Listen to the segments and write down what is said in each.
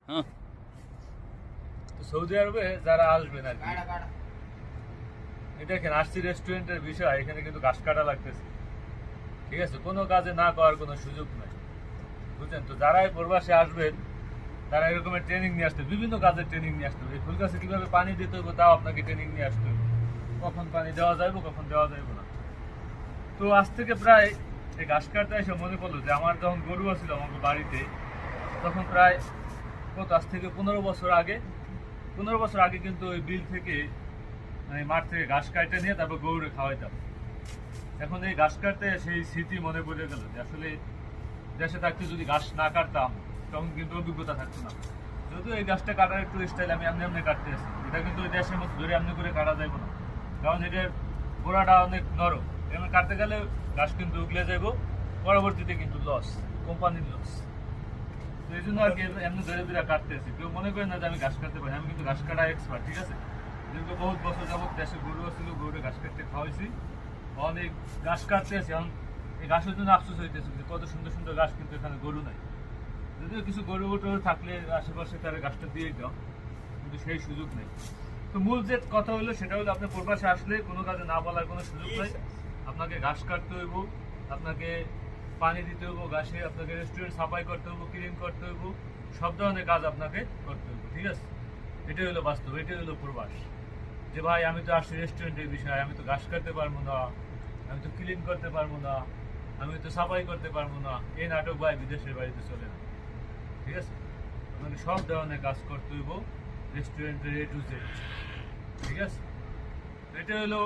হ্যাঁ, তো সৌদি আরবে যারা আসবেন আর কি, এই দেখেন আসছি রেস্টুরেন্টের বিষয়, এখানে কিন্তু ঘাস কাটা লাগতেছে, ঠিক আছে? কোনো কাজে না করার কোনো সুযোগ নাই, বুঝছেন? তো যারাই প্রবাসে আসবেন তারা এরকমের ট্রেনিং নিয়ে আসতে হবে, বিভিন্ন কাজের ট্রেনিং নিয়ে আসতে হবে। এই ফুল গাছে কিভাবে পানি দিতে হবে তাও আপনাকে ট্রেনিং নিয়ে আসতে হবে, কখন পানি দেওয়া যাবে কখন দেওয়া যাবে না। তো আজ থেকে প্রায় এই ঘাস কাটতে এসে মনে পড়লো যে আমার যখন গরু ছিল আমাকে বাড়িতে, তখন প্রায় কত, আজ থেকে 15 বছর আগে, 15 বছর আগে কিন্তু ওই বিল থেকে মানে মাঠ থেকে ঘাস কাটতে নিয়ে তারপর গরুরে খাওয়াইতাম। এখন এই ঘাস কাটতে সেই স্মৃতি মনে পড়ে গেল যে আসলে দেশে থাকতে যদি ঘাস না কাটতাম তখন কিন্তু অভিজ্ঞতা থাকতো না। যদিও এই গাছটা কাটার একটু স্টাইল আমি এমনি এমনি কাটতে আসি, এটা কিন্তু ওই দেশের মতো ধরে এমনি করে কাটা যাইব না, কারণ এটার গোড়াটা অনেক নরম, এমন কাটতে গেলে গাছ কিন্তু উগলে যাইব, পরবর্তীতে কিন্তু লস, কোম্পানির লস। তো এই জন্য আর কি এমনি ধরে ধরে কাটতে আসি। কেউ মনে করেন না যে আমি ঘাস কাটতে পারি, আমি কিন্তু ঘাস কাটা এক্সপার্ট, ঠিক আছে? যেহেতু বহুত বছর যাবত দেশে গরু ছিল, গরুরে ঘাস কাটতে খাওয়াইছি, অনেক ঘাস কাটতে আসি। এখন এই ঘাসের জন্য আফসোস হইতেছে যে কত সুন্দর সুন্দর ঘাস, কিন্তু এখানে গরু নাই। যদিও কিছু গরু টরু থাকলে আশেপাশে তারা গাছটা দিয়ে দাও, কিন্তু সেই সুযোগ নেই। তো মূল যে কথা হলো সেটা হলো, আপনার প্রবাসে আসলে কোনো কাজে না বলার কোনো সুযোগ নেই। আপনাকে ঘাস কাটতে হইব, আপনাকে পানি দিতে হইব ঘাসে, আপনাকে রেস্টুরেন্ট সাফাই করতে হইব, ক্লিন করতে হইব, সব ধরনের কাজ আপনাকে করতে হইব, ঠিক আছে? এটাই হলো বাস্তব, এটাই হলো প্রবাস। যে ভাই আমি তো আসছি রেস্টুরেন্টের বিষয়, আমি তো ঘাস কাটতে পারবো না, আমি তো ক্লিন করতে পারবো না, আমি তো সাফাই করতে পারবো না, এই নাটক ভাই বিদেশের বাড়িতে চলে না, ঠিক আছে? আপনাকে সব ধরনের কাজ করতে হইব রেস্টুরেন্টের A to Z, ঠিক আছে? এটা হলো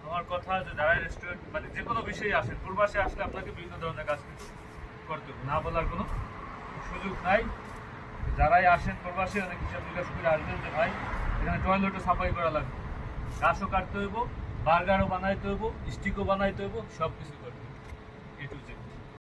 আমার কথা, যে যারা রেস্টুরেন্ট মানে যে কোনো বিষয়ে আসেন, প্রবাসে আসলে আপনাকে বিভিন্ন ধরনের কাজ কিন্তু করতে হবে, না বলার কোনো সুযোগ নাই। যারাই আসেন প্রবাসে অনেক হিসাব নিকাশ করে আসবেন যে ভাই এখানে টয়লেটও সাফাই করা লাগবে, ঘাসও কাটতে হইব, বার্গারও বানাইতে হইব, স্টিকও বানাইতে হইব, সব কিছু করতে হইব A to Z।